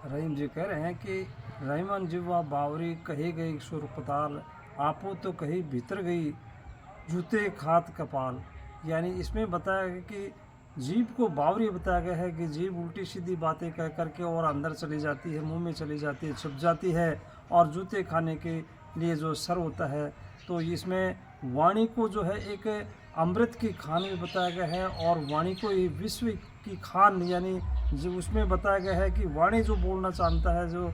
रहीम जी कह रहे हैं कि रहीमन जिवा बावरी कही गई सुरपताल, आपो तो कहीं भीतर गई जूते खात कपाल। यानी इसमें बताया गया कि जीभ को बावरी बताया गया है कि जीभ उल्टी सीधी बातें कह करके और अंदर चली जाती है, मुंह में चली जाती है, छुप जाती है, और जूते खाने के लिए जो सर होता है। तो इसमें वाणी को जो है एक अमृत की खान में बताया गया है, और वाणी को ये विश्व की खान, यानी जो उसमें बताया गया है कि वाणी जो बोलना चाहता है, जो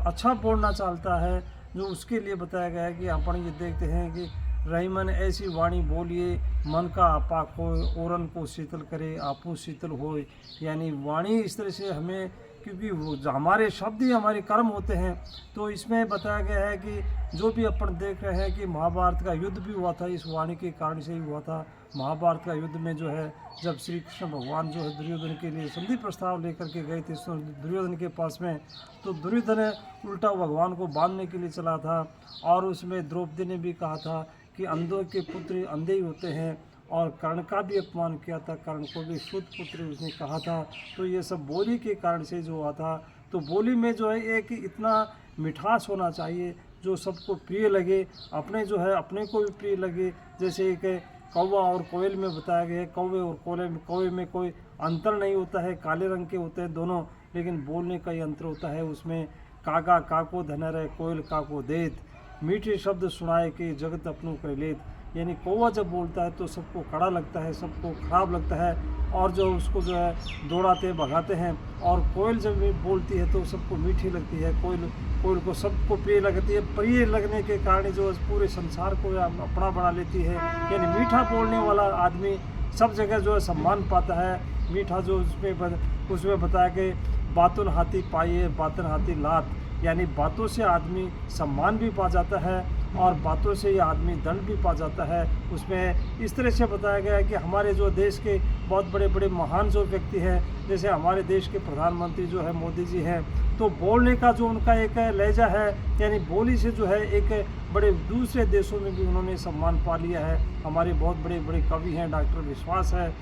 अच्छा बोलना चाहता है, जो उसके लिए बताया गया है कि अपन ये देखते हैं कि रहीमन ऐसी वाणी बोलिए, मन का आपा खोए, औरन को शीतल करे, आपू शीतल होए। यानी वाणी इस तरह से हमें, क्योंकि वो हमारे शब्द ही हमारे कर्म होते हैं। तो इसमें बताया गया है कि जो भी अपन देख रहे हैं कि महाभारत का युद्ध भी हुआ था इस वाणी के कारण से ही हुआ था। महाभारत का युद्ध में जो है, जब श्री कृष्ण भगवान जो है दुर्योधन के लिए संधि प्रस्ताव लेकर के गए थे दुर्योधन के पास में, तो दुर्योधन उल्टा भगवान को बांधने के लिए चला था, और उसमें द्रौपदी ने भी कहा था कि अंधों के पुत्र अंधे ही होते हैं, और कर्ण का भी अपमान किया था, कर्ण को भी शुद्ध पुत्र उसने कहा था। तो ये सब बोली के कारण से जो हुआ था। तो बोली में जो है एक इतना मिठास होना चाहिए जो सबको प्रिय लगे, अपने जो है अपने को भी प्रिय लगे। जैसे एक कौवा और कोयल में बताया गया है, कौवे और कौवे में कोई अंतर नहीं होता है, काले रंग के होते हैं दोनों, लेकिन बोलने का ही अंतर होता है उसमें। कागा काको धनर, कोयल काको देत, मीठे शब्द सुनाए कि जगत अपनों कर लेत। यानी कौवा जब बोलता है तो सबको कड़ा लगता है, सबको खराब लगता है, और जो उसको जो है दौड़ाते भगाते हैं। और कोयल जब भी बोलती है तो सबको मीठी लगती है, कोयल को सबको प्रिय लगती है। प्रिय लगने के कारण जो पूरे संसार को अपना बना लेती है। यानी मीठा बोलने वाला आदमी सब जगह जो है सम्मान पाता है। मीठा जो उसमें बताया कि बातुन हाथी पाइए बातन हाथी लात, यानी बातों से आदमी सम्मान भी पा जाता है, और बातों से ये आदमी दंड भी पा जाता है। उसमें इस तरह से बताया गया है कि हमारे जो देश के बहुत बड़े बड़े महान जो व्यक्ति हैं, जैसे हमारे देश के प्रधानमंत्री जो है मोदी जी हैं, तो बोलने का जो उनका एक लहजा है, यानी बोली से जो है एक बड़े दूसरे देशों में भी उन्होंने सम्मान पा लिया है। हमारे बहुत बड़े बड़े कवि हैं, डॉक्टर विश्वास है,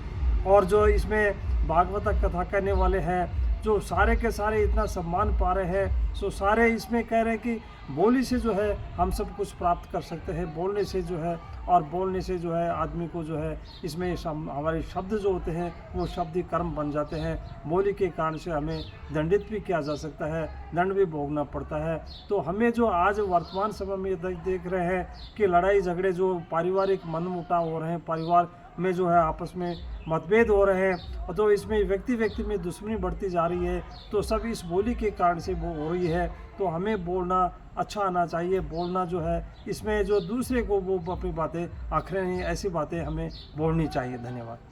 और जो इसमें भागवत कथा कहने वाले हैं, जो सारे के सारे इतना सम्मान पा रहे हैं। सो सारे इसमें कह रहे हैं कि बोली से जो है हम सब कुछ प्राप्त कर सकते हैं, बोलने से जो है, और बोलने से जो है आदमी को जो है इसमें हमारे शब्द जो होते हैं वो शब्द ही कर्म बन जाते हैं। बोली के कारण से हमें दंडित भी किया जा सकता है, दंड भी भोगना पड़ता है। तो हमें जो आज वर्तमान समय में देख रहे हैं कि लड़ाई झगड़े जो पारिवारिक मनमुटाव हो रहे हैं, परिवार में जो है आपस में मतभेद हो रहे हैं, और तो इसमें व्यक्ति में दुश्मनी बढ़ती जा रही है, तो सब इस बोली के कारण से वो हो रही है। तो हमें बोलना अच्छा आना चाहिए, बोलना जो है इसमें जो दूसरे को वो अपनी बातें आखिर नहीं, ऐसी बातें हमें बोलनी चाहिए। धन्यवाद।